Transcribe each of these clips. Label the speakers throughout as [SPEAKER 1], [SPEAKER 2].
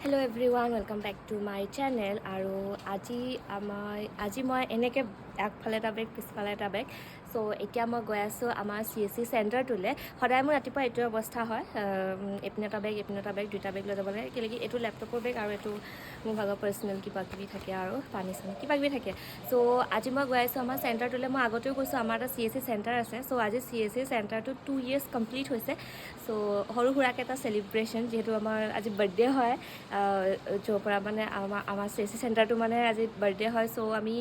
[SPEAKER 1] Hello everyone, welcome back to my channel. আৰু আজি মই এনেকৈ আগফালে এটা বেগ পিছফালে এটা বেগ সো এতিয়া মই গৈ আছোঁ আমাৰ CSC চেণ্টাৰটোলৈ। সদায় মোৰ ৰাতিপুৱা এইটো অৱস্থা হয়, এপিনে এটা বেগ দুটা বেগ লৈ যাব লাগে, কেলৈ এইটো লেপটপৰ বেগ আৰু এইটো মোৰ ভাগৰ পাৰ্চনেল কিবাকিবি থাকে আৰু পানী চানী কিবাকিবি থাকে। সো আজি মই গৈ আছোঁ আমাৰ চেণ্টাৰটোলৈ। মই আগতেও কৈছোঁ আমাৰ এটা CSC চেণ্টাৰ আছে। সো আজি CSC চেণ্টাৰটো 2 years কমপ্লিট হৈছে। সো সৰু সুৰাকৈ এটা চেলিব্ৰেশ্যন, যিহেতু আমাৰ আজি বাৰ্থডে হয়, য'ৰ পৰা মানে আমাৰ CSC চেণ্টাৰটো মানে আজি বাৰ্থডে হয়। চ' আমি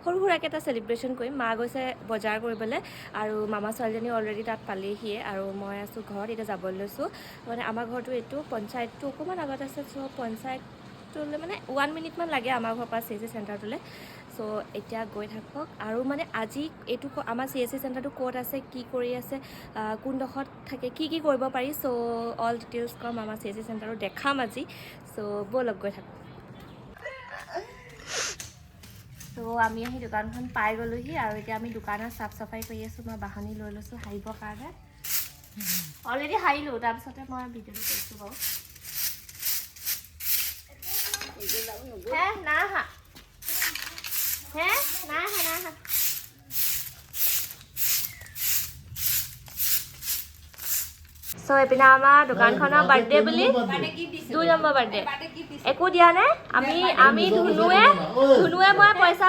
[SPEAKER 1] সৰু সুৰাকৈ এটা চেলিব্ৰেশ্যন কৰিম। মা গৈছে বজাৰ কৰিবলৈ আৰু মামা ছোৱালীজনী অলৰেডি তাত পালেহিয়ে আৰু মই আছোঁ ঘৰত। এতিয়া যাব লৈছোঁ। মানে আমাৰ ঘৰটো এইটো পঞ্চায়তটো অকণমান আগত আছে। চ' পঞ্চায়তটোলৈ মানে 1 মিনিটমান লাগে আমাৰ ঘৰৰ পৰা CSC চেণ্টাৰটোলৈ। চ' এতিয়া গৈ থাকক। আৰু মানে আজি এইটো আমাৰ CSC চেণ্টাৰটো ক'ত আছে, কি কৰি আছে, কোনডোখৰত থাকে, কি কৰিব পাৰি, চ' অল ডিটেইলছ ক'ম। আমাৰ CSC চেণ্টাৰটো দেখাম আজি। চ' ব'লক গৈ থাকোঁ। ত' আমি আহি দোকানখন পাই গ'লোহি আৰু এতিয়া আমি দোকানত চাফ চাফাই কৰি আছোঁ। মই বাহনি লৈ লৈছোঁ সাৰিবৰ কাৰণে। অলৰেডি সাৰিলোঁ, তাৰপিছতে মই ভিডিঅ'টো কৰিছোঁ বাৰু। নাই অহা। চ' এইপিনে আমাৰ দোকানখনৰ বাৰ্থডে বুলি 2 নম্বৰ বাৰ্থডে একো দিয়া নাই। আমি ধুনুৱে মই পইচা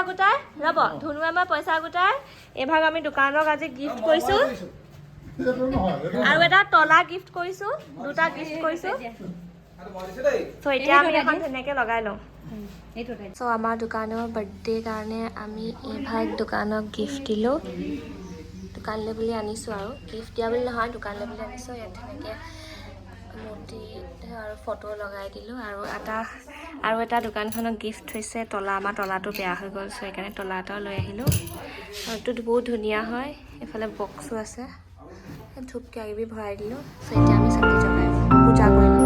[SPEAKER 1] গোটাই এইভাগ আমি দোকানক আজি গিফ্ট কৰিছোঁ আৰু এটা তলা গিফ্ট কৰিছোঁ, 2টা গিফ্ট কৰিছোঁ। চ' এতিয়া আমি এখন ধুনীয়াকৈ লগাই লওঁ। চ' আমাৰ দোকানৰ বাৰ্থডেৰ কাৰণে আমি এইভাগ দোকানক গিফ্ট দিলোঁ। দোকানলৈ বুলি আনিছোঁ আৰু গিফ্ট দিয়া বুলি নহয়, দোকানলৈ বুলি আনিছোঁ। ইয়াত ধুনীয়াকৈ মূৰ্তি আৰু ফটো লগাই দিলোঁ আৰু এটা দোকানখনক গিফ্ট হৈছে তলা। আমাৰ তলাটো বেয়া হৈ গ'ল, চ' সেইকাৰণে তলা এটাও লৈ আহিলোঁ। আৰু এইটো বহুত ধুনীয়া হয়। এইফালে বক্সো আছে, ধূপ কিবাকিবি ভৰাই দিলোঁ। চ' এতিয়া আমি চাকি জ্বলাই পূজা কৰিলোঁ।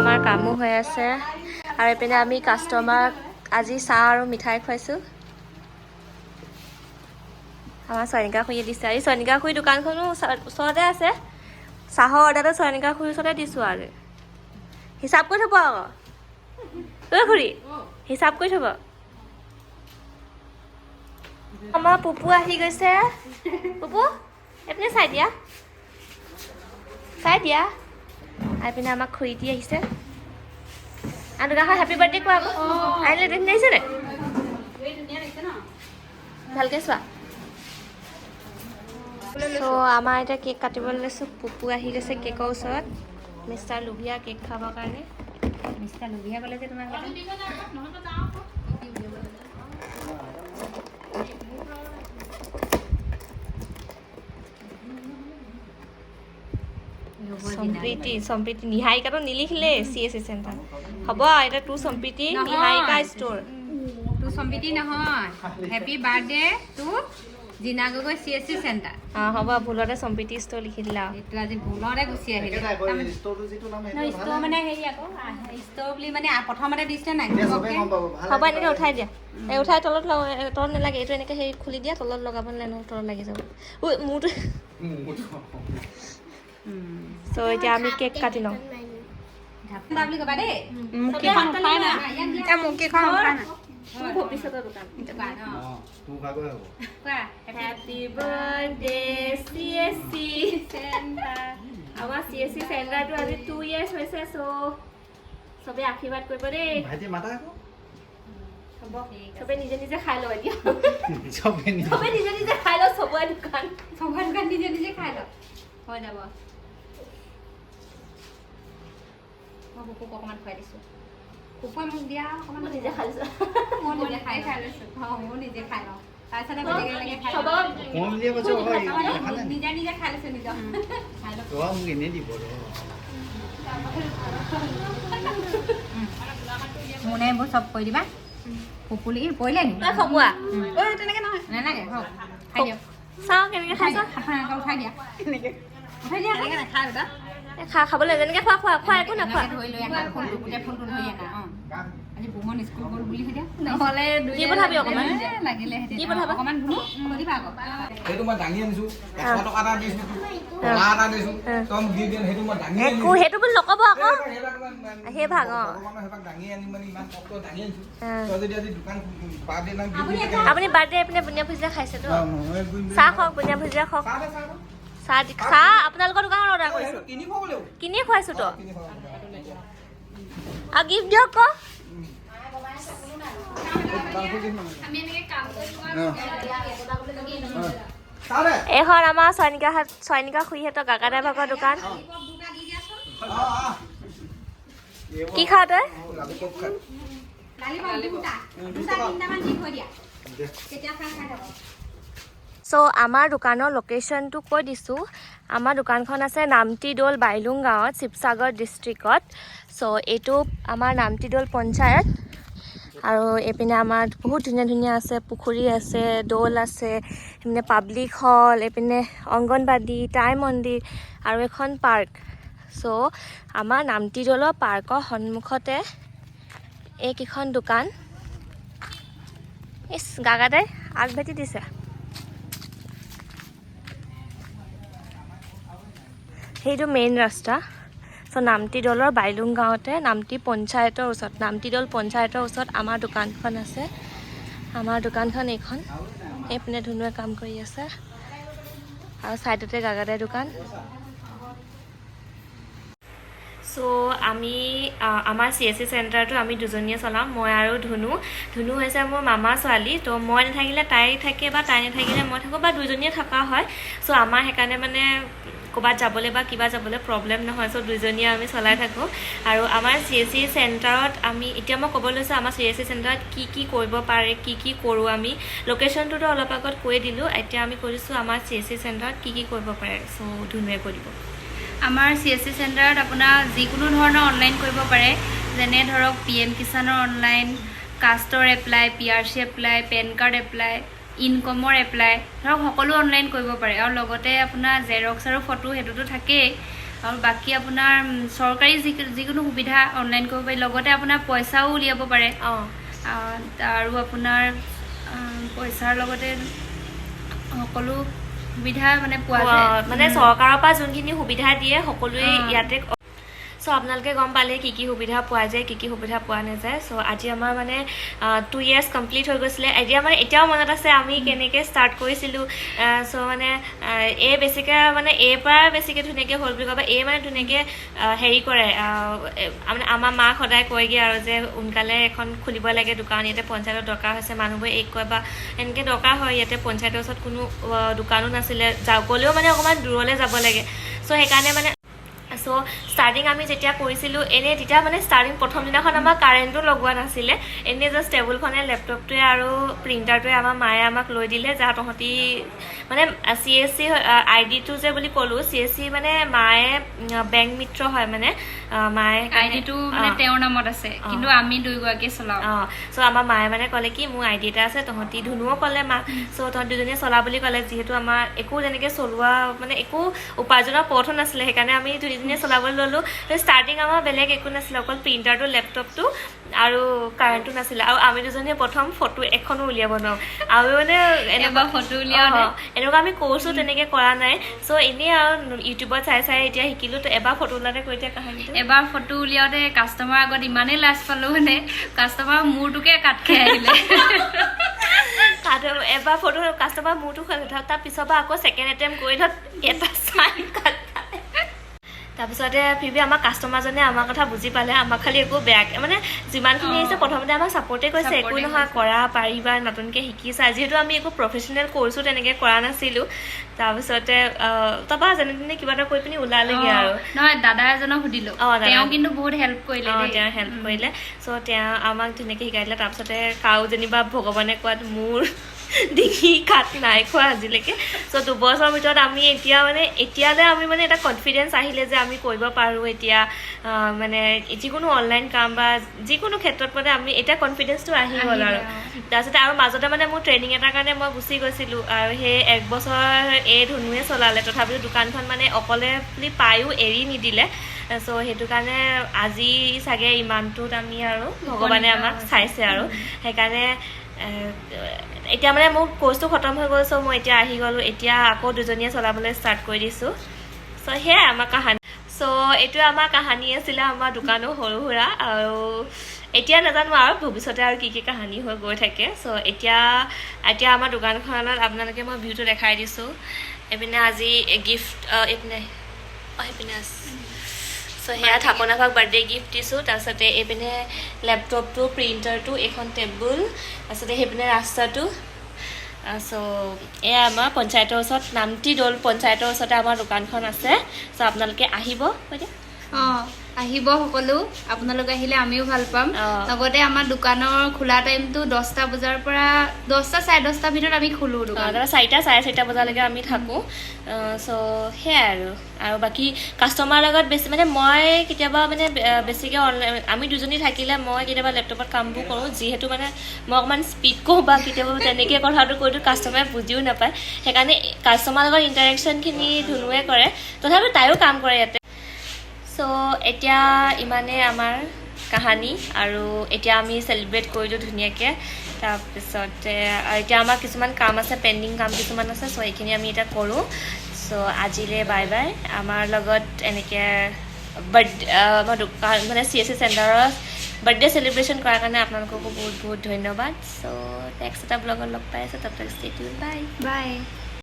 [SPEAKER 1] আমাৰ কামো হৈ আছে আৰু এইপিনে আমি কাষ্টমাৰক আজি চাহ আৰু মিঠাই খুৱাইছোঁ। আমাৰ চয়নিকা খুৰীয়ে দিছে। আজি চয়নিকা খুৰী দোকানখনো ওচৰতে আছে। চাহৰ অৰ্ডাৰটো চয়নিকা খুৰীৰ ওচৰতে দিছোঁ আৰু হিচাপ কৰি থ'ব আকৌ। খুৰী হিচাপ কৰি থ'ব। আমাৰ পুপু আহি গৈছে। পুপু এইপিনে চাই দিয়া এইপিনে আমাক খুৰীটি আহিছে। আৰু দোকানখন হেপী বাৰ্থডে কোৱা আকৌ। আহিলে দেখি আহিছে নে ভালকৈ চোৱা। চ' আমাৰ এতিয়া কেক কাটিবলৈ লৈছোঁ। পুপু আহি গৈছে কেকৰ ওচৰত। মিষ্টাৰ লুভিয়া কেক খাবৰ কাৰণে। মিষ্টাৰ লুভিয়া ক'লে যে তোমাক সম্প্ৰীতি নিহাৰিকাটো নিলিখিলে CSC চেণ্টাৰ হ'ব। এতিয়া তোৰ সম্প্ৰীতি নিহাৰিকা ষ্ট'ৰ।
[SPEAKER 2] তোৰ সম্প্ৰীতি নহয়, হেপী বাৰ্থডে টু জিনা গগৈ CSC চেণ্টাৰ
[SPEAKER 1] হ'ব ভুলতে সম্প্ৰীতি ষ্ট'ৰ লিখি দিলা
[SPEAKER 2] এইটো আজি ভুলতে গুচি আহিলে ষ্ট'ৰ মানে হেৰি আকৌ ষ্ট'ৰ বুলি মানে প্ৰথমতে দিছিলে নাই
[SPEAKER 1] হ'ব এনেকৈ উঠাই দিয়া এই উঠাই তলত তলত নালাগে এইটো এনেকৈ হেৰি খুলি দিয়া তলত লগাব নালাগে তলত লাগি যাব মোৰটো চ' এতিয়া আমি কেক কাটি লওঁ
[SPEAKER 2] বুলি ক'বা দেই
[SPEAKER 1] মুখীখন উঠাই না মুখীখন উঠাই না Happy birthday CSC Center আমাৰ CSC চেণ্টাৰটো আজি 2 years হৈছে চ' চবে আশীৰ্বাদ কৰিব দেই
[SPEAKER 3] ভাইটি মাতা
[SPEAKER 1] হ'ব চবে নিজে নিজে খাই লওঁ এতিয়া
[SPEAKER 3] চবে
[SPEAKER 1] নিজে নিজে খাই লওঁ চবৰে দোকান
[SPEAKER 2] নিজে নিজে খাই লওঁ হৈ যাব মই বুকুক অকণমান খুৱাই দিছোঁ কুকুৰে মোক দিয়া অকণমান
[SPEAKER 1] নিজে খাই লৈছোঁ
[SPEAKER 2] মই নিজে খাই লৈছোঁ ময়ো নিজে খাই লওঁ তাৰপিছতে বেলেগে খাই লওঁ
[SPEAKER 3] কম দিয়ে কৈছে
[SPEAKER 2] নিজে নিজে খাই লৈছোঁ নিজৰ খাই লওঁ
[SPEAKER 3] মোক এনেই দিব
[SPEAKER 2] মোনে এইবোৰ চব কৰি দিবা পুপুলি পৰিলে নি
[SPEAKER 1] খকুৱা
[SPEAKER 2] তেনেকৈ নহয় নালাগে হওক খাই দিয়ক
[SPEAKER 1] চাওঁ কেনেকৈ খাইছা
[SPEAKER 2] উঠাই দিয়া উঠাই দিয়া এনেকৈ নাখায় দাদা
[SPEAKER 1] খাবলৈ যেনেকৈ খোৱা একো নাখোৱা
[SPEAKER 2] ধৰি লৈ আহা ফোনটো গোটেই ফোনটো ধৰি আহা আজি বুমন স্কুল গ'ল বুলি এতিয়া নহ'লে
[SPEAKER 1] দি পঠাবি অকণমান
[SPEAKER 2] লাগিলে
[SPEAKER 1] দি পঠাবা
[SPEAKER 2] অকণমান ধুনো থৈ দিবা আকৌ
[SPEAKER 3] সেইটো মই দাঙি আনিছোঁ 100 টকা এটা দিছোঁ টকা এটা দিছোঁ তই মোক দি দিম সেইটো মই দাঙি আনিছোঁ
[SPEAKER 1] সেইটো বুলি নক'ব আকৌ সেই ভাগ
[SPEAKER 3] সেইভাগ দাঙি আনি মানে ইমান কষ্ট দাঙি আনিছোঁ তই যদি আজি দোকান বাৰ্থডে নাম
[SPEAKER 1] আপুনি বাৰ্থডে এইপিনে বুনিয়া ভুজিয়া খাইছেতো চাহ খাওক বুনিয়া ভুজিয়া খাওক চাহ আপোনালোকৰ দোকানত অৰ্ডাৰ কৰিছোঁ কিনি খুৱাইছোঁ তো আৰু গিফ্ট দিয়ক আকৌ এইখন আমাৰ চয়নিকা খুৰীহঁতৰ কাকাদাই ভাগৰ দোকান কি খাৱ তই চ' আমাৰ দোকানৰ লোকেশ্যনটো কৈ দিছোঁ আমাৰ দোকানখন আছে নামতিদৌল বাইলুং গাঁৱত শিৱসাগৰ ডিষ্ট্ৰিক্টত চ' এইটো আমাৰ নামতিদৌল পঞ্চায়ত আৰু এইপিনে আমাৰ বহুত ধুনীয়া ধুনীয়া আছে পুখুৰী আছে দৌল আছে এইপিনে পাব্লিক হল এইপিনে অংগনবাদী টাই মন্দিৰ আৰু এখন পাৰ্ক চ' আমাৰ নামতিদৌলৰ পাৰ্কৰ সন্মুখতে এইকেইখন দোকান ইছ গাগাদাই আগভেটি দিছে সেইটো মেইন ৰাস্তা চ' নামতিদৌলৰ বাইলুং গাঁৱতে নামতি পঞ্চায়তৰ ওচৰত নামতিদৌল পঞ্চায়তৰ ওচৰত আমাৰ দোকানখন আছে আমাৰ দোকানখন এইখন এইপিনে ধুনুৱে কাম কৰি আছে আৰু ছাইডতে গাগাদাই দোকান চ' আমি আমাৰ CSC চেণ্টাৰটো আমি দুজনীয়ে চলাম মই আৰু ধুনু হৈছে মোৰ মামাৰ ছোৱালী তো মই নাথাকিলে তাই থাকে বা তাই নাথাকিলে মই থাকোঁ বা দুজনীয়ে থকা হয় চ' আমাৰ সেইকাৰণে মানে ক'ৰবাত যাবলৈ বা কিবা যাবলৈ প্ৰব্লেম নহয় চ' দুজনীয়ে আমি চলাই থাকোঁ আৰু আমাৰ CSC চেণ্টাৰত আমি এতিয়া মই ক'ব লৈছোঁ আমাৰ CSC চেণ্টাৰত কি কৰিব পাৰে কি কৰোঁ আমি লোকেশ্যনটোতো অলপ আগত কৈ দিলোঁ এতিয়া আমি কৰিছোঁ আমাৰ CSC চেণ্টাৰত কি কৰিব পাৰে চ' ধুনুৱে কৈ দিব
[SPEAKER 2] আমাৰ CSC চেণ্টাৰত আপোনাৰ যিকোনো ধৰণৰ অনলাইন কৰিব পাৰে যেনে ধৰক PM কিষাণৰ অনলাইন কাষ্টৰ apply PRC apply PAN card apply ইনকমৰ এপ্লাই ধৰক সকলো অনলাইন কৰিব পাৰে আৰু লগতে আপোনাৰ জেৰক্স আৰু ফটো সেইটোতো থাকেই আৰু বাকী আপোনাৰ চৰকাৰী যিকোনো সুবিধা অনলাইন কৰিব পাৰি লগতে আপোনাৰ পইচাও উলিয়াব পাৰে আৰু আপোনাৰ পইচাৰ লগতে সকলো সুবিধা মানে পোৱা যায়
[SPEAKER 1] মানে চৰকাৰৰ পৰা যোনখিনি সুবিধা দিয়ে সকলোৱে ইয়াতে চ' আপোনালোকে গম পালে কি সুবিধা পোৱা যায় কি সুবিধা পোৱা নাযায় চ' আজি আমাৰ মানে 2 years কমপ্লিট হৈ গৈছিলে এতিয়া মানে এতিয়াও মনত আছে আমি কেনেকৈ ষ্টাৰ্ট কৰিছিলোঁ চ' মানে বেছিকৈ মানে পৰা বেছিকৈ ধুনীয়াকৈ হ'ল বুলি ক'ব মানে ধুনীয়াকৈ হেৰি কৰে মানে আমাৰ মাক সদায় কয়গৈ আৰু যে সোনকালে এখন খুলিব লাগে দোকান ইয়াতে পঞ্চায়তৰ দৰকাৰ হৈছে মানুহবোৰে কয় বা এনেকৈ দৰকাৰ হয় ইয়াতে পঞ্চায়তৰ ওচৰত কোনো দোকানো নাছিলে গ'লেও মানে অকণমান দূৰলৈ যাব লাগে চ' সেইকাৰণে মানে চ' ষ্টাৰ্টিং আমি যেতিয়া কৰিছিলোঁ এনেই তেতিয়া মানে ষ্টাৰ্টিং প্ৰথম দিনাখন আমাৰ কাৰেণ্টো লগোৱা নাছিলে এনেই জাষ্ট টেবুলখনে লেপটপটোৱে আৰু প্ৰিণ্টাৰটোৱে আমাৰ মায়ে আমাক লৈ দিলে যাৰ তহঁতি মানে CSC ID টো যে বুলি ক'লোঁ CSC মানে মায়ে বেংক মিত্ৰ হয় মানে মায়ে
[SPEAKER 2] আইডিটো মানে তেওঁৰ নামত আছে কিন্তু আমি দুইগৰাকী চলাওঁ
[SPEAKER 1] চ' আমাৰ মায়ে মানে ক'লে কি মোৰ আইডি এটা আছে তহঁতি ধুনুও ক'লে মাক চ' তহঁতি দুজনীয়ে চলা বুলি ক'লে যিহেতু আমাৰ একো তেনেকৈ চলোৱা মানে একো উপাৰ্জনৰ পথো নাছিলে সেইকাৰণে আমি দুজনীয়ে চলাবলৈ ল'লোঁ ষ্টাৰ্টিং আমাৰ বেলেগ একো নাছিলে অকল প্ৰিণ্টাৰটো লেপটপটো আৰু কাৰেণ্টটো নাছিলে আৰু আমি দুজনীয়ে প্ৰথম ফটো এখনো উলিয়াব নোৱাৰোঁ আমি মানে
[SPEAKER 2] এনেকুৱা ফটো উলিয়াওঁ
[SPEAKER 1] এনেকুৱা আমি কৰ্চো তেনেকৈ কৰা নাই চ' এনেই আৰু ইউটিউবত চাই চাই এতিয়া শিকিলোঁ তো এবাৰ ফটো ওলাওঁতে কৈ দিয়া কাহিনীটো
[SPEAKER 2] এবাৰ ফটো উলিয়াওঁতে কাষ্টমাৰ আগত ইমানেই লাজ পালোঁ মানে কাষ্টমাৰ মূৰটোকে কাট খাই আহিলে
[SPEAKER 1] এবাৰ ফটো কাষ্টমাৰ মূৰটো তাৰ পিছৰ পৰা আকৌ ছেকেণ্ড এটেম্প কৰি ধৰ এটা চাই কাট তাৰপিছতে ফিবি আমাৰ কাষ্টমাৰজনে আমাৰ কথা বুজি পালে আমাক খালি একো বেয়াকৈ মানে যিমানখিনি আহিছে প্ৰথমতে আমাক ছাপৰ্টে কৰিছে একো নহয় কৰা পাৰিবা নতুনকৈ শিকিছা যিহেতু আমি একো প্ৰফেচনেল কৰ্চো তেনেকৈ কৰা নাছিলোঁ তাৰপিছতে তাৰপৰা যেনে তেনে কিবা এটা কৰি পিনি ওলালেগৈ আৰু
[SPEAKER 2] নহয় দাদা এজনক সুধিলোঁ তেওঁ কিন্তু বহুত হেল্প কৰিলে
[SPEAKER 1] তেওঁ হেল্প কৰিলে চ' তেওঁ আমাক ধুনীয়াকৈ শিকাই দিলে তাৰপিছতে কাৰো যেনিবা ভগৱানে কোৱাত মোৰ ডিঙি কাট নাই খোৱা আজিলৈকে চ' 2 বছৰৰ ভিতৰত আমি এতিয়া মানে এতিয়ালৈ আমি মানে এটা কনফিডেঞ্চ আহিলে যে আমি কৰিব পাৰোঁ এতিয়া মানে যিকোনো অনলাইন কাম বা যিকোনো ক্ষেত্ৰত মানে আমি এতিয়া কনফিডেঞ্চটো আহি গ'ল আৰু তাৰপিছতে আৰু মাজতে মানে মোৰ ট্ৰেইনিং এটাৰ কাৰণে মই গুচি গৈছিলোঁ আৰু সেই 1 বছৰ এই ধুনুৱে চলালে তথাপিও দোকানখন মানে অকলে বুলি পায়ো এৰি নিদিলে চ' সেইটো কাৰণে আজি চাগে ইমানটোত আমি আৰু ভগৱানে আমাক চাইছে আৰু সেইকাৰণে এতিয়া মানে মোৰ কোৰ্চটো খতম হৈ গ'ল চ' মই এতিয়া আহি গ'লোঁ এতিয়া আকৌ দুজনীয়ে চলাবলৈ ষ্টাৰ্ট কৰি দিছোঁ চ' সেয়াই আমাৰ কাহানী চ' এইটোৱে আমাৰ কাহানী আছিলে আমাৰ দোকানো সৰু সুৰা আৰু এতিয়া নাজানো আৰু ভৱিষ্যতে আৰু কি কি কাহানী হৈ গৈ থাকে চ' এতিয়া আমাৰ দোকানখনত আপোনালোকে মই ভিউটো দেখাই দিছোঁ এইপিনে আজি গিফ্ট এইপিনে সেইপিনে আছে চ' সেয়া থাপনাভাগ বাৰ্থডে গিফ্ট দিছোঁ তাৰপিছতে এইপিনে লেপটপটো প্ৰিণ্টাৰটো এইখন টেবুল তাৰপিছতে সেইপিনে ৰাস্তাটো চ' এয়া আমাৰ পঞ্চায়তৰ ওচৰত নামটি দৌল পঞ্চায়তৰ ওচৰতে আমাৰ দোকানখন আছে চ' আপোনালোকে আহিব কৈ দিয়া
[SPEAKER 2] আহিব সকলো আপোনালোক আহিলে আমিও ভাল পাম লগতে আমাৰ দোকানৰ খোলা টাইমটো 10টা বজাৰ পৰা 10টা 10:30টাৰ ভিতৰত আমি খোলোঁ দোকান
[SPEAKER 1] 4টা 4:30টা বজালৈকে আমি থাকোঁ চ' সেয়াই আৰু বাকী কাষ্টমাৰ লগত বেছি মানে মই কেতিয়াবা মানে বেছিকৈ অনলাইন আমি দুজনী থাকিলে মই কেতিয়াবা লেপটপত কামবোৰ কৰোঁ যিহেতু মানে মই অকণমান স্পীড কওঁ বা কেতিয়াবা তেনেকৈ কথাটো কৈ দিওঁ কাষ্টমাৰে বুজিও নাপায় সেইকাৰণে কাষ্টমাৰ লগত ইণ্টাৰেকশ্যনখিনি ধুনুৱে কৰে তথাপিও তাইও কাম কৰে ইয়াতে চ' এতিয়া ইমানেই আমাৰ কাহানী আৰু এতিয়া আমি চেলিব্ৰেট কৰিলোঁ ধুনীয়াকৈ তাৰপিছতে এতিয়া আমাৰ কিছুমান কাম আছে পেণ্ডিং কাম কিছুমান আছে চ' এইখিনি আমি এতিয়া কৰোঁ চ' আজিলৈ বাই বাই আমাৰ লগত এনেকৈ বাৰ্থডে আমাৰ দোকান মানে CSC চেণ্টাৰত বাৰ্থডে চেলিব্ৰেশ্যন কৰাৰ কাৰণে আপোনালোককো বহুত বহুত ধন্যবাদ চ' নেক্সট এটা ব্লগত লগ পাই আছোঁ তাত ষ্টে টিউন বাই
[SPEAKER 2] বাই